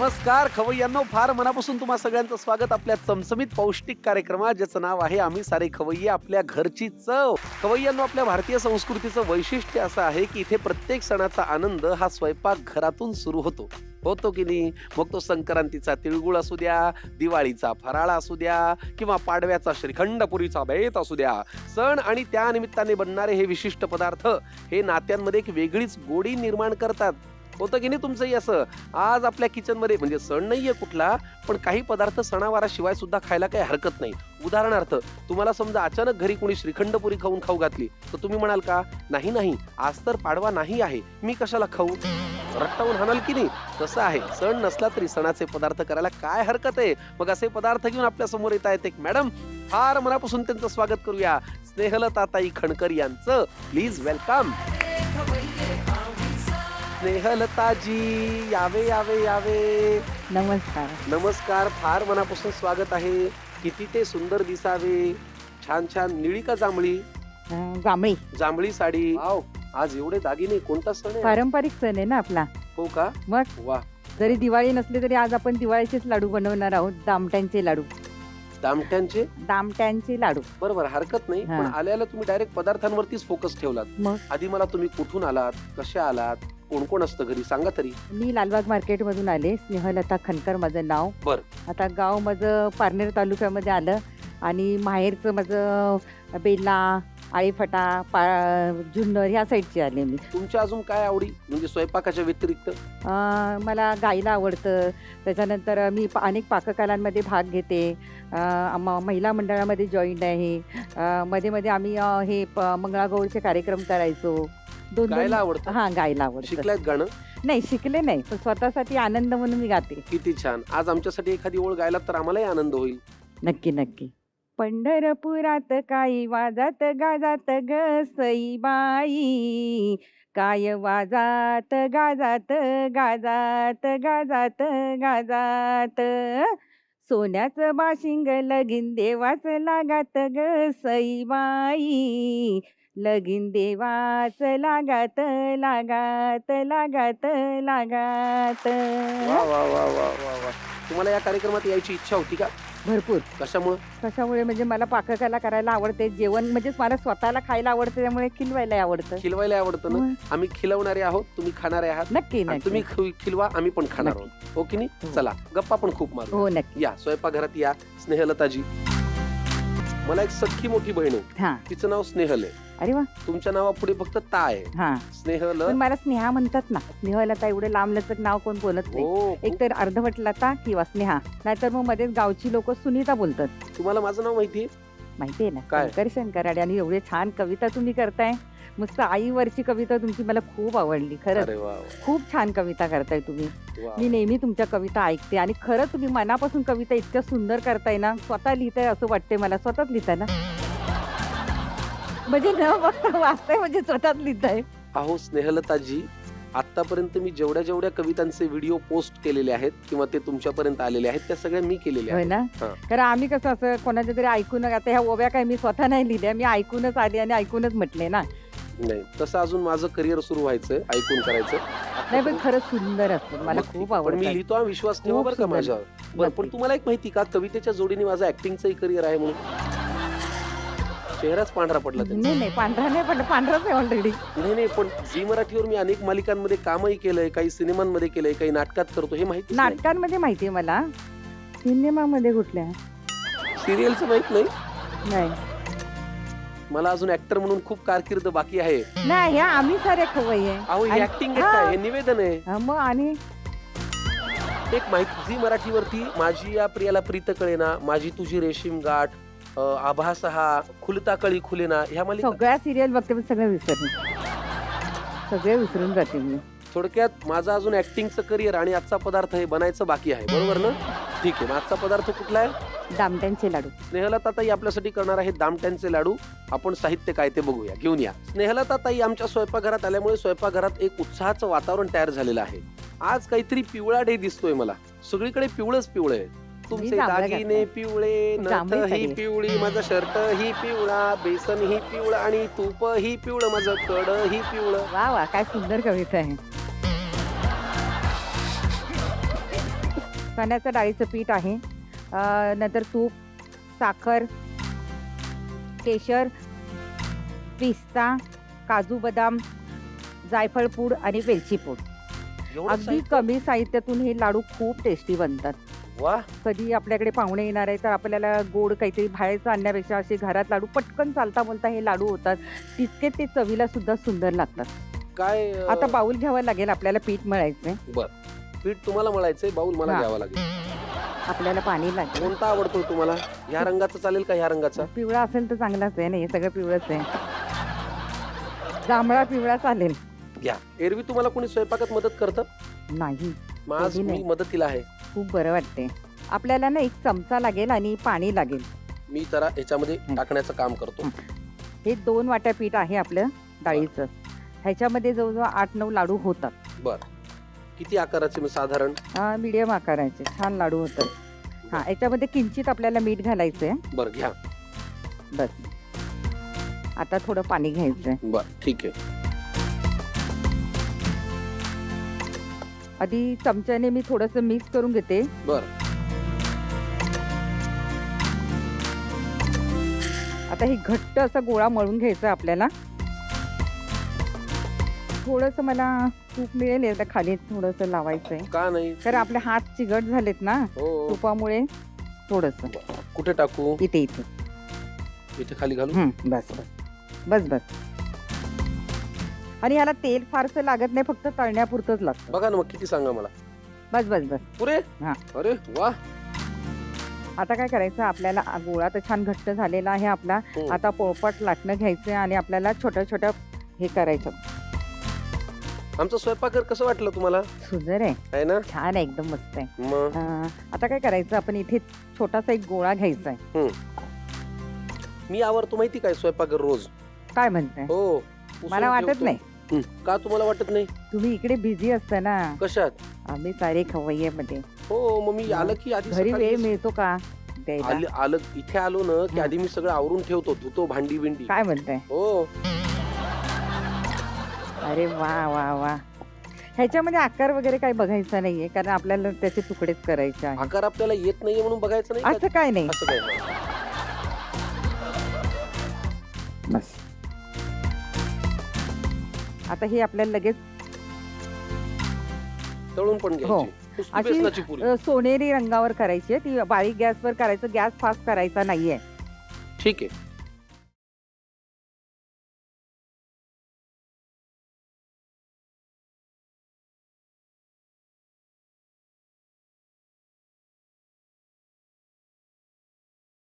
नमस्कार खवय्यांनो, फार मनापासून तुम्हा सगळ्यांचं स्वागत आपल्या चमचमीत पौष्टिक कार्यक्रमात, ज्याचं नाव आहे आम्ही सारे खवय्ये आपल्या घरची चव. खवय्यांनो, आपल्या भारतीय संस्कृतीचं वैशिष्ट्य असं आहे की इथे प्रत्येक सणाचा आनंद हा स्वयंपाक घरातून सुरू होतो की नाही. मग तो संक्रांतीचा तिळगुळ असू द्या, दिवाळीचा फराळ असू द्या, किंवा पाडव्याचा श्रीखंडपुरीचा बेत असू द्या. सण आणि त्या निमित्ताने बनणारे हे विशिष्ट पदार्थ हे नात्यांमध्ये एक वेगळीच गोडी निर्माण करतात. होतं की नाही तुमचंही असं? आज आपल्या किचन मध्ये म्हणजे सण नाहीये कुठला, पण काही पदार्थ सणावाराशिवाय सुद्धा खायला काही हरकत नाही. उदाहरणार्थ, तुम्हाला समजा अचानक घरी कोणी श्रीखंडपुरी खाऊ घातली, तर तुम्ही म्हणाल का, नाही नाही आज तर पाडवा नाही आहे, मी कशाला खाऊ? रट्टावून हाणाल की नाही? तसं आहे, सण नसला तरी सणाचे पदार्थ करायला काय हरकत आहे. मग असे पदार्थ घेऊन आपल्या समोर येत आहेत एक मॅडम. फार मनापासून त्यांचं स्वागत करूया. स्नेहलताताई खणकर यांचं. Please welcome. स्नेहलताजी, यावे यावे यावे. नमस्कार. नमस्कार, फार मनापासून स्वागत आहे. किती ते सुंदर दिसावे. छान छान निळी का जांभळी? जांभळी. जांभळी साडी. वाव, आज एवढे दागिने. कोणता सण आहे? पारंपरिक सण आहे ना आपला. हो का? मग वा. जरी दिवाळी नसली तरी आज आपण दिवाळीचेच लाडू बनवणार आहोत. दामट्यांचे लाडू. दामट्यांचे लाडू. बरोबर, हरकत नाही. पण आल्याला तुम्ही डायरेक्ट पदार्थांवरतीच फोकस ठेवलात. मग आधी मला तुम्ही कुठून आलात, कसे आलात, कोण कोण असतं घरी, सांगा तरी. मी लालबाग मार्केट मधून आले. स्नेहलता खणकर माझं नाव. बर. आता गाव माझं पारनेर तालुक्यामध्ये आलं आणि माहेरचं माझं बेला, आळीफटा, जुन्नर ह्या साईडची आले मी. तुमच्या अजून काय आवडी म्हणजे स्वयंपाकाच्या व्यतिरिक्त? मला गायला आवडतं. त्याच्यानंतर मी अनेक पाककलांमध्ये भाग घेते. महिला मंडळामध्ये जॉईंट आहे. मध्ये मध्ये आम्ही हे मंगळागौरचे कार्यक्रम करायचो. गायला आवडतं? हा, गायला आवडतं. शिकलायत गाणं? नाही, शिकले नाही, पण स्वतःसाठी आनंद म्हणून मी गाते. किती छान. आज आमच्यासाठी एखादी ओळ गायला तर आम्हालाही आनंद होईल. नक्की नक्की. पंढरपुरात काही वाजात गाजात ग सईबाई, काय वाजात गाजात गाजात गाजात गाजात, सोन्याचं बाशिंग लगीन देवाच लागात ग सईबाई, लगीन देवाच लागात लागात लागात लागात. वा वा वा वा वा वा. तुम्हाला या कार्यक्रमात यायची इच्छा होती का? भरपूर. कशामुळे म्हणजे मला पाककला करायला आवडते. जेवण म्हणजे मला स्वतःला खायला आवडतं, त्यामुळे खिलवायला आवडतं. खिलवायला आवडतं ना? आम्ही खिलवणारे आहोत, तुम्ही खाणारे आहात. नक्की. तुम्ही खिलवा, आम्ही पण खाणार आहोत. हो की नाही? चला गप्पा पण खूप मारू. हो नक्की. या स्वयंपाकघरात या. स्नेहलताजी, मला एक सख्खी मोठी बहीण आहे. तिचं नाव स्नेहल आहे. अरे वा. तुमच्या नावापुढे फक्त ता आहे. स्नेहल. मला स्नेहा म्हणतात ना. स्नेहलता एवढं लांब लचक नाव कोण बोलत नाही. एक तर अर्धवट लता किंवा स्नेहा, नाहीतर मग मध्येच गावची लोक सुनीता बोलतात. तुम्हाला माझं नाव माहितीये? माहितीये ना. काय? शंकर शंकराडे. आणि एवढे छान कविता तुम्ही करताय. मस्त आईवरची कविता तुमची मला खूप आवडली. खरंच खूप छान कविता करताय तुम्ही. मी नेहमी तुमच्या कविता ऐकते आणि खरंच तुम्ही मनापासून कविता इतक्या सुंदर करताय ना. स्वतः लिहिताय असं वाटतंय मला. स्वतःच लिहिताय ना? म्हणजे न बघता वाचताय म्हणजे स्वतःच लिहिताय. अहो स्नेहलताजी, आतापर्यंत मी जेवढ्या कवितांचे व्हिडिओ पोस्ट केलेले आहेत किंवा ते तुमच्यापर्यंत आलेले आहेत, त्या सगळ्या मी केलेल्या आहेत. ना? कारण आम्ही कसं असं कोणाच्या तरी ऐकून, आता ह्या ओव्या काय मी स्वतः नाही लिहिल्या, मी ऐकूनच आले आणि ऐकूनच म्हटले ना. नाही, तसं अजून माझं करिअर सुरू व्हायचं, ऐकून करायचं. नाही, पण खरंच सुंदर असतं. मला खूप आवडतं. मी लिहितो, विश्वास ठेवा बरं का माझ्यावर. बरं, पण तुम्हाला एक माहिती का, कवितेच्या जोडीने माझं ऍक्टिंगचंही करिअर आहे म्हणून. चेहराच पांढरा पडला. नाही, पांढरा नाही पडला, पांढराच आहे ऑलरेडी. नाही, पण झी मराठीवर मी अनेक मालिकांमध्ये कामही केलंय, काही सिनेमांमध्ये केलंय, काही नाटकात करतो. हे माहिती? नाटकांमध्ये माहितीये मला. सिनेमामध्ये कुठल्या? सिरियलचं माहित नाही. नाही, मला अजून ऍक्टर म्हणून खूप कारकीर्द बाकी आहे. नाही, आम्ही सारे खवय्ये. अहो, हे ऍक्टिंग आहे, हे निवेदन आहे. मग आणि एक माहिती, झी मराठीवरती माझी या प्रियाला प्रीत कळेना, माझी तुझी रेशीम गाठ, आभास हा, खुलता कळी खुलेना, ह्या मालिका सगळ्या सिरियल बघते, पण सगळे विसरून जाते मी. थोडक्यात माझं अजून ऍक्टिंगचं करिअर आणि आजचा पदार्थ हे बनायचं बाकी आहे. बरोबर ना? ठीक आहे, आजचा पदार्थ कुठला आहे? दामट्यांचे लाडू. स्नेहलताताई आपल्यासाठी करणार आहे दामट्यांचे लाडू. आपण साहित्य काय ते बघूया, घेऊन या. स्नेहलताताई आमच्या स्वयंपाकघरात आल्यामुळे स्वयंपाकघरात एक उत्साहाचं वातावरण तयार झालेलं आहे. आज काहीतरी पिवळा डे दिसतोय मला. सगळीकडे पिवळंच पिवळं आहे. तुमचे दागिने पिवळे, नथ ही पिवळी, माझा शर्ट ही पिवळा, बेसन ही पिवळं आणि तूप ही पिवळं, माझं कड ही पिवळं. वा वा, काय सुंदर कविता आहे. चण्याचं डाळीचं पीठ आहे, नंतर तूप, साखर, केशर, पिस्ता, काजू बदाम, जायफळ पूड आणि वेलची पूड. एवढं अगदी साहित्य? कमी साहित्यातून हे लाडू खूप टेस्टी बनतात. वा. कधी आपल्याकडे पाहुणे येणार आहे तर आपल्याला गोड काहीतरी बाहेरचं आणण्यापेक्षा असे घरात लाडू पटकन चालता बोलता हे लाडू होतात. तितके ते चवीला सुद्धा सुंदर लागतात. काय आता बाऊल घ्यावं लागेल आपल्याला पीठ मळायचंय. बर, पीठ तुम्हाला मळायचंय, बाऊल मला हा. घ्यावा लागेल. आपल्याला पाणी लागेल. कोणता आवडतो तुम्हाला? ह्या रंगाचा चालेल का ह्या रंगाचा? पिवळा असेल तर चांगलाच आहे ना, हे सगळं पिवळंच आहे. जांभळा पिवळा चालेल. घ्या. एरवी तुम्हाला कोणी स्वयंपाकात मदत करतं? नाही, माझ कधी मी नाही. मदतीला आहे. खूप बरं वाटते. आपल्याला ना एक चमचा लागेल आणि पाणी लागेल. मी जरा याच्यामध्ये टाकण्याचं काम करतो. हे 2 वाट्या पीठ आहे आपलं डाळीचं. ह्याच्यामध्ये जवळजवळ 8-9 लाडू होतात. बर, किती आकाराचे मी साधारण? मीडियम आकाराचे छान लाडू होतात. हा, याच्यामध्ये किंचित आपल्याला मीठ घालायचंय. बर, घ्या. बस, आता थोडं पाणी घ्यायचंय. बर, ठीक आहे. आधी चमच्याने मी थोडंसं मिक्स करून घेते. बर, आता हे घट्ट असा गोळा मळून घ्यायचा आपल्याला. थोडंसं मला तूप मिळेल याला खाली थोडंसं लावायचंय, का नाही? कारण आपले हात चिकट झालेत ना हो. तुपामुळे. थोडंसं कुठे टाकू? इथे इथे. इथे खाली घालू? बस बस बस बस. आणि याला तेल फारसं लागत नाही, फक्त तळण्यापुरतंच लागतं. बघा ना मग, किती सांगा मला. बस बस बस. पुरे? हा. अरे वा. आता काय करायचं, आपल्याला गोळा तर छान घट्ट झालेला आहे आपला. आता पोळपाट लाटणं घ्यायचं आणि आपल्याला छोट्या छोट्या हे करायचं. आमचं स्वयंपाकघर कसं वाटलं तुम्हाला? सुंदर आहे ना? छान आहे, एकदम मस्त आहे. मग आता काय करायचं, आपण इथे छोटासा एक गोळा घ्यायचा आहे. मी आवरतो माहिती काय स्वयंपाकघर रोज. काय म्हणताय? हो. मला वाटत नाही. का तुम्हाला वाटत नाही? तुम्ही इकडे बिझी असता ना. कशात? आम्ही सारे खवय्येमध्ये. हो, मग मी आलं की आधी घरी वेळ सकाळी मिळतो का द्यायला? आलं इथे आलो ना की आधी मी सगळं आवरून ठेवतो, धुतो भांडी बिंडी. काय म्हणताय? हो. अरे वा वा वा. ह्याच्यामध्ये आकार वगैरे काही बघायचा नाहीये, कारण आपल्याला त्याचे तुकडेच करायचे आहे. आकार आपल्याला येत नाहीये म्हणून बघायचं नाही का? असं काय नाही. असं काय नाही. बस. आता हे आपल्याला लगेच तळून पण हो. घ्यायची. नुसती अशी बेसनाची पुरी. सोनेरी रंगावर करायची आहे ती. बारीक गॅसवर करायचं, गॅस फास्ट करायचा नाहीये. ठीक आहे.